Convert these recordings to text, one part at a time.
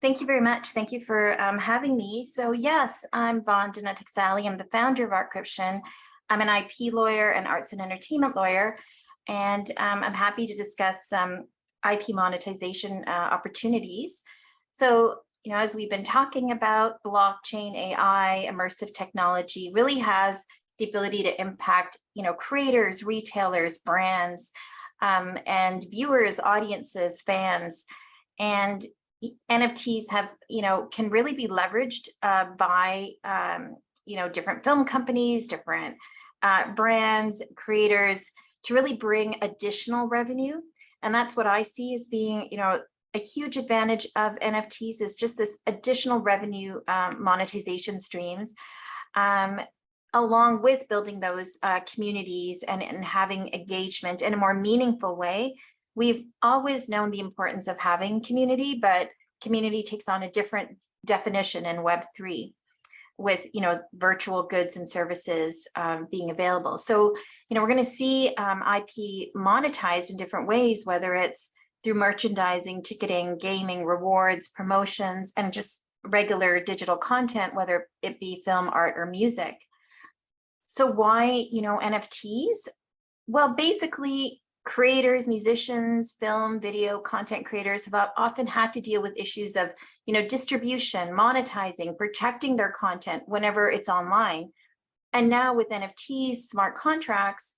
Thank you very much. Thank you for having me. So yes, I'm Vandana Taxali. I'm the founder of Artcription. I'm an IP lawyer and arts and entertainment lawyer, and I'm happy to discuss some IP monetization opportunities. So, as we've been talking about, blockchain, AI, immersive technology really has the ability to impact, creators, retailers, brands, and viewers, audiences, fans. And NFTs have, can really be leveraged by, different film companies, different brands, creators to really bring additional revenue. And that's what I see as being, a huge advantage of NFTs is just this additional revenue monetization streams, along with building those communities and having engagement in a more meaningful way. We've always known the importance of having community, but community takes on a different definition in Web3 with, virtual goods and services being available. So, we're going to see IP monetized in different ways, whether it's through merchandising, ticketing, gaming, rewards, promotions, and just regular digital content, whether it be film, art, or music. So why, NFTs? Well, basically, creators, musicians, film, video, content creators have often had to deal with issues of, distribution, monetizing, protecting their content whenever it's online. And now with NFTs, smart contracts,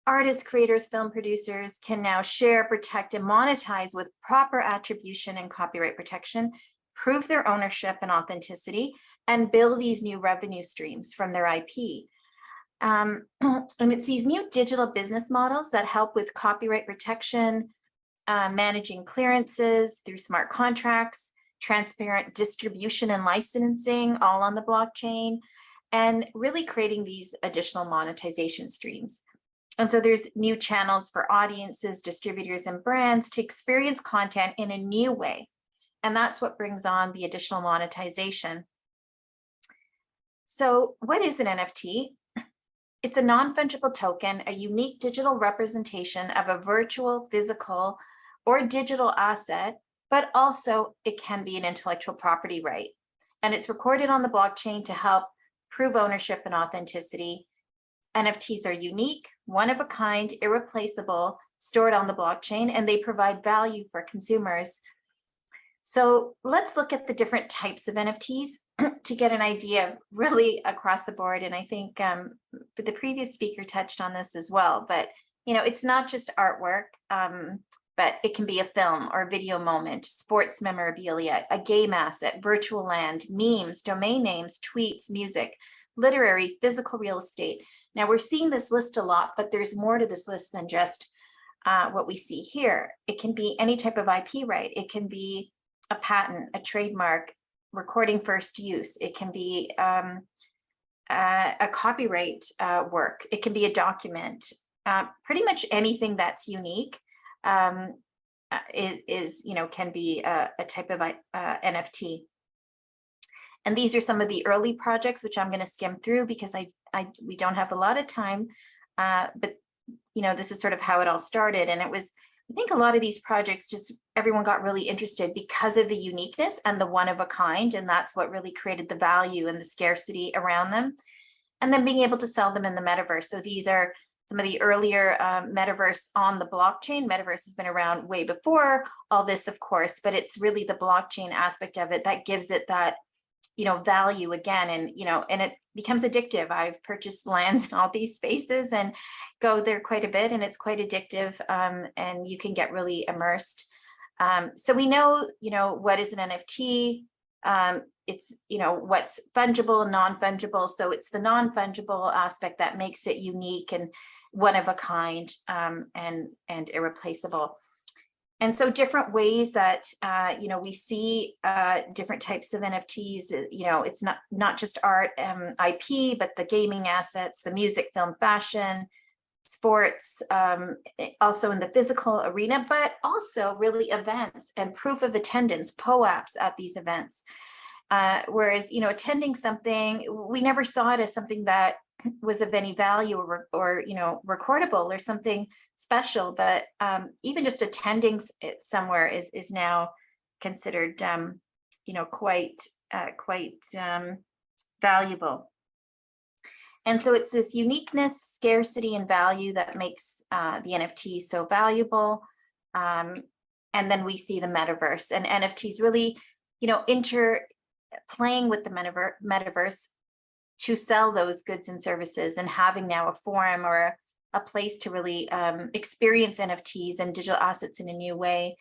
artists, creators, film producers can now share, protect, and monetize with proper attribution and copyright protection, prove their ownership and authenticity, and build these new revenue streams from their IP. And it's these new digital business models that help with copyright protection, managing clearances through smart contracts, transparent distribution and licensing, all on the blockchain, and really creating these additional monetization streams. And so there's new channels for audiences, distributors, and brands to experience content in a new way. And that's what brings on the additional monetization. So what is an NFT? It's a non-fungible token, a unique digital representation of a virtual, physical, or digital asset, but also it can be an intellectual property right. And it's recorded on the blockchain to help prove ownership and authenticity. NFTs are unique, one of a kind, irreplaceable, stored on the blockchain, and they provide value for consumers. So let's look at the different types of NFTs to get an idea really across the board. And I think the previous speaker touched on this as well, but it's not just artwork, but it can be a film or video moment, sports memorabilia, a game asset, virtual land, memes, domain names, tweets, music, literary, physical real estate. Now we're seeing this list a lot, but there's more to this list than just what we see here. It can be any type of IP right. It can be a patent, a trademark, recording first use. It can be a copyright work. It can be a document. Pretty much anything that's unique is can be a type of NFT. And these are some of the early projects, which I'm going to skim through because we don't have a lot of time. But this is sort of how it all started, and it was. I think a lot of these projects, just everyone got really interested because of the uniqueness and the one of a kind, and that's what really created the value and the scarcity around them. And then being able to sell them in the metaverse. So these are some of the earlier metaverse on the blockchain. Metaverse has been around way before all this, of course, but it's really the blockchain aspect of it that gives it that value again, and it becomes addictive. I've purchased lands in all these spaces and go there quite a bit, and it's quite addictive, and you can get really immersed. So we know, what is an NFT? It's, what's fungible and non-fungible. So it's the non-fungible aspect that makes it unique and one of a kind, and irreplaceable. And so different ways that, we see different types of NFTs, it's not just art, IP, but the gaming assets, the music, film, fashion, sports, also in the physical arena, but also really events and proof of attendance, POAPs at these events. Whereas, attending something, we never saw it as something that was of any value or recordable or something special, but even just attending it somewhere is now considered quite valuable. And so it's this uniqueness, scarcity, and value that makes the NFT so valuable. And then we see the metaverse, and NFTs really, playing with the metaverse to sell those goods and services, and having now a forum or a place to really experience NFTs and digital assets in a new way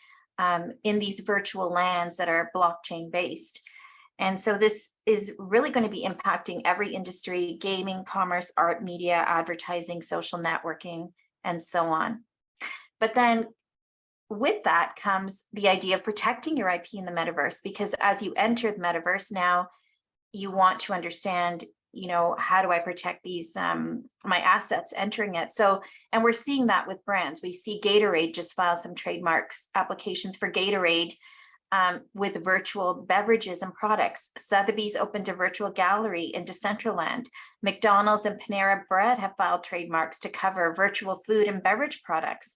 in these virtual lands that are blockchain based. And so this is really going to be impacting every industry: gaming, commerce, art, media, advertising, social networking, and so on. But then with that comes the idea of protecting your IP in the metaverse, because as you enter the metaverse now, you want to understand, how do I protect these my assets entering it? So, and we're seeing that with brands. We see Gatorade just file some trademarks applications for Gatorade with virtual beverages and products. Sotheby's opened a virtual gallery in Decentraland. McDonald's and Panera Bread have filed trademarks to cover virtual food and beverage products.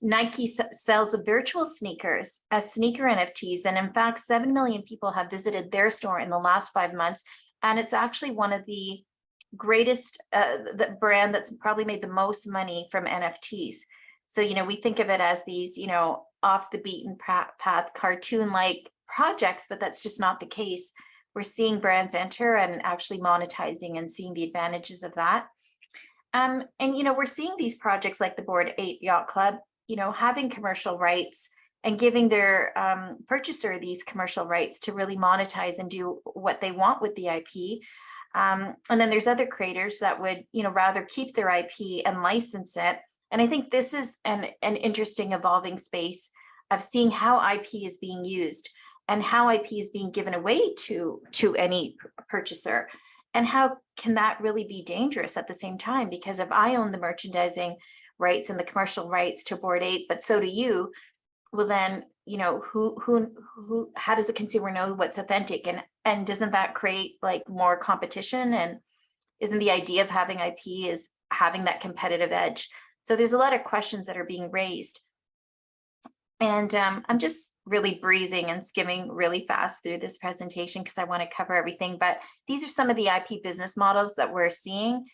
Nike sells virtual sneakers as sneaker NFTs. And in fact, 7 million people have visited their store in the last 5 months. And it's actually one of the greatest, the brand that's probably made the most money from NFTs. So, we think of it as these, off the beaten path, cartoon-like projects, but that's just not the case. We're seeing brands enter and actually monetizing and seeing the advantages of that. And, we're seeing these projects like the Bored Ape Yacht Club, having commercial rights and giving their purchaser these commercial rights to really monetize and do what they want with the IP. And then there's other creators that would, rather keep their IP and license it. And I think this is an interesting evolving space of seeing how IP is being used and how IP is being given away to any purchaser. And how can that really be dangerous at the same time? Because if I own the merchandising rights and the commercial rights to Bored Ape, but so do you, well then, how does the consumer know what's authentic? And doesn't that create like more competition? And isn't the idea of having IP is having that competitive edge? So there's a lot of questions that are being raised. And I'm just really breezing and skimming really fast through this presentation because I want to cover everything. But these are some of the IP business models that we're seeing.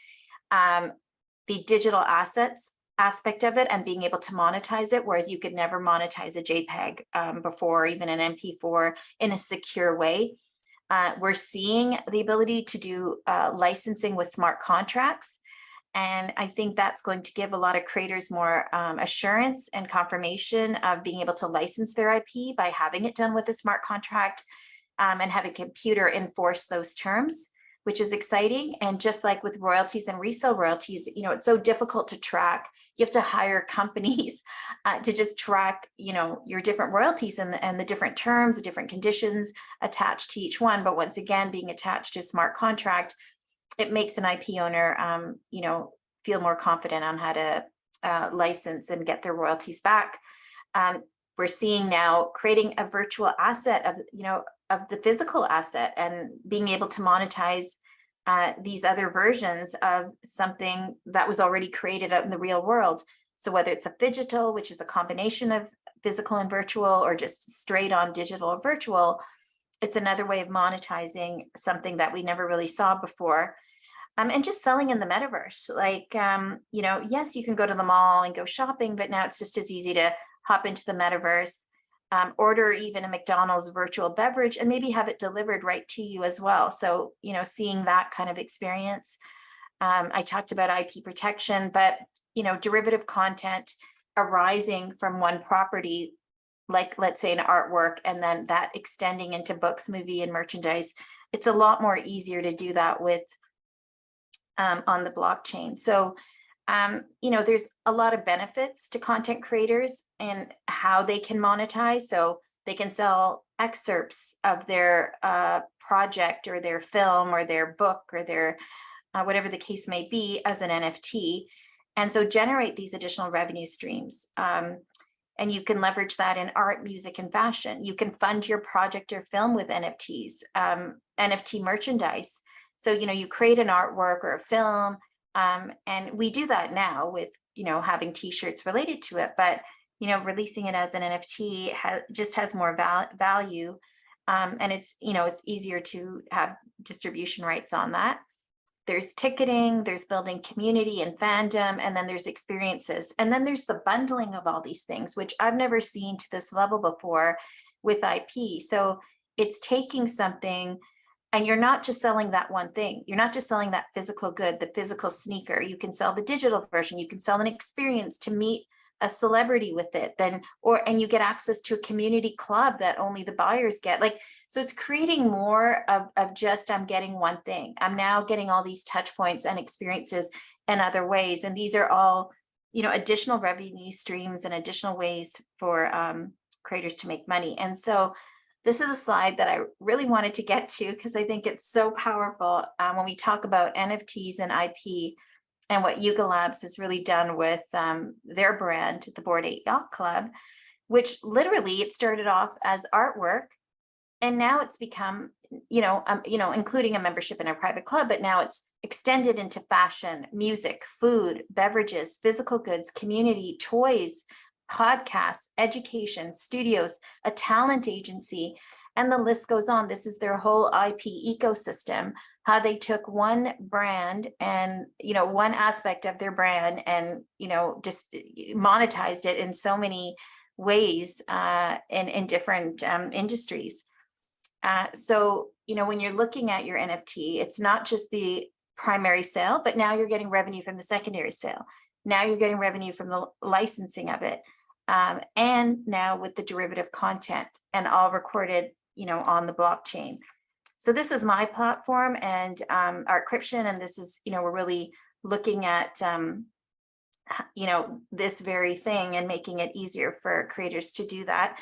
The digital assets aspect of it and being able to monetize it, whereas you could never monetize a JPEG before, even an MP4 in a secure way. We're seeing the ability to do licensing with smart contracts. And I think that's going to give a lot of creators more assurance and confirmation of being able to license their IP by having it done with a smart contract and have a computer enforce those terms, which is exciting. And just like with royalties and resale royalties, it's so difficult to track. You have to hire companies to just track, your different royalties and the different terms, the different conditions attached to each one. But once again, being attached to a smart contract, it makes an IP owner, feel more confident on how to license and get their royalties back. We're seeing now creating a virtual asset of the physical asset and being able to monetize these other versions of something that was already created out in the real world. So whether it's a phygital, which is a combination of physical and virtual, or just straight on digital or virtual, it's another way of monetizing something that we never really saw before. And just selling in the metaverse, like, yes, you can go to the mall and go shopping, but now it's just as easy to hop into the metaverse, order even a McDonald's virtual beverage and maybe have it delivered right to you as well. So, seeing that kind of experience. I talked about IP protection, but, derivative content arising from one property, like let's say an artwork, and then that extending into books, movie, and merchandise. It's a lot more easier to do that with on the blockchain. So, there's a lot of benefits to content creators and how they can monetize. So they can sell excerpts of their project or their film or their book or their whatever the case may be as an NFT. And so generate these additional revenue streams. And you can leverage that in art, music, and fashion. You can fund your project or film with NFTs, NFT merchandise. So, you create an artwork or a film, and we do that now with, having t-shirts related to it, but, releasing it as an NFT just has more value. And it's, it's easier to have distribution rights on that. There's ticketing, there's building community and fandom, and then there's experiences. And then there's the bundling of all these things, which I've never seen to this level before with IP. So it's taking something, and you're not just selling that one thing. You're not just selling that physical good, the physical sneaker. You can sell the digital version. You can sell an experience to meet a celebrity with it, and you get access to a community club that only the buyers get. So it's creating more of just, I'm getting one thing. I'm now getting all these touch points and experiences in other ways. And these are all, additional revenue streams and additional ways for creators to make money. And so this is a slide that I really wanted to get to because I think it's so powerful when we talk about NFTs and IP. And what Yuga Labs has really done with their brand, the Bored Ape Yacht Club, which literally it started off as artwork, and now it's become, including a membership in a private club, but now it's extended into fashion, music, food, beverages, physical goods, community, toys, podcasts, education, studios, a talent agency, and the list goes on. This is their whole IP ecosystem, how they took one brand and, one aspect of their brand and, just monetized it in so many ways in different industries. So, when you're looking at your NFT, it's not just the primary sale, but now you're getting revenue from the secondary sale. Now you're getting revenue from the licensing of it. And now with the derivative content and all recorded, on the blockchain. So this is my platform and Artcryption, and this is, we're really looking at, this very thing and making it easier for creators to do that.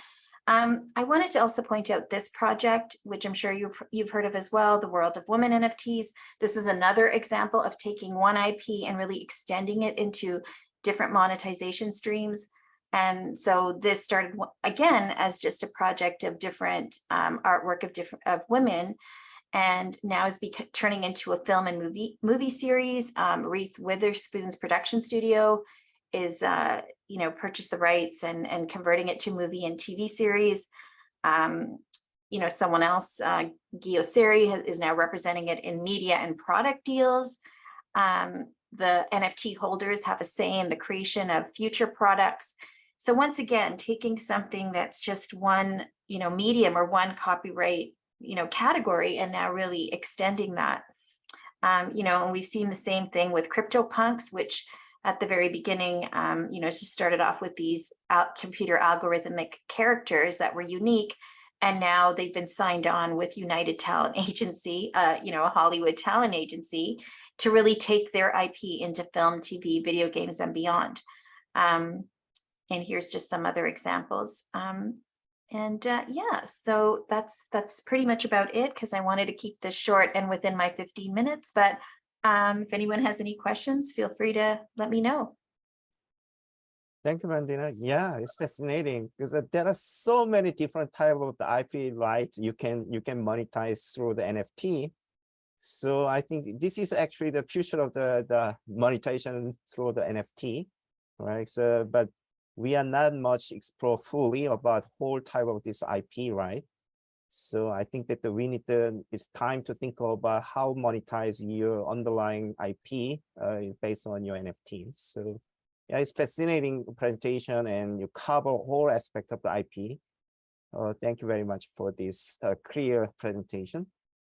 I wanted to also point out this project, which I'm sure you've heard of as well, the World of Women NFTs. This is another example of taking one IP and really extending it into different monetization streams. And so this started again as just a project of different artwork of women, and now is turning into a film and movie series. Reese Witherspoon's production studio is purchased the rights and converting it to movie and TV series. Someone else, Gio Seri, is now representing it in media and product deals. The NFT holders have a say in the creation of future products. So once again, taking something that's just one, medium or one copyright, category, and now really extending that. And we've seen the same thing with CryptoPunks, which at the very beginning, just started off with these computer algorithmic characters that were unique. And now they've been signed on with United Talent Agency, a Hollywood talent agency, to really take their IP into film, TV, video games, and beyond. And here's just some other examples. Yeah, so that's pretty much about it, because I wanted to keep this short and within my 15 minutes. But if anyone has any questions, feel free to let me know. Thank you, Vandana. Yeah, it's fascinating because there are so many different types of the IP rights you can monetize through the NFT. So I think this is actually the future of the monetization through the NFT, right? So, but we are not much explore fully about whole type of this IP, right? So I think that it's time to think about how monetize your underlying IP based on your NFTs. So yeah, it's fascinating presentation, and you cover whole aspect of the IP. Thank you very much for this clear presentation.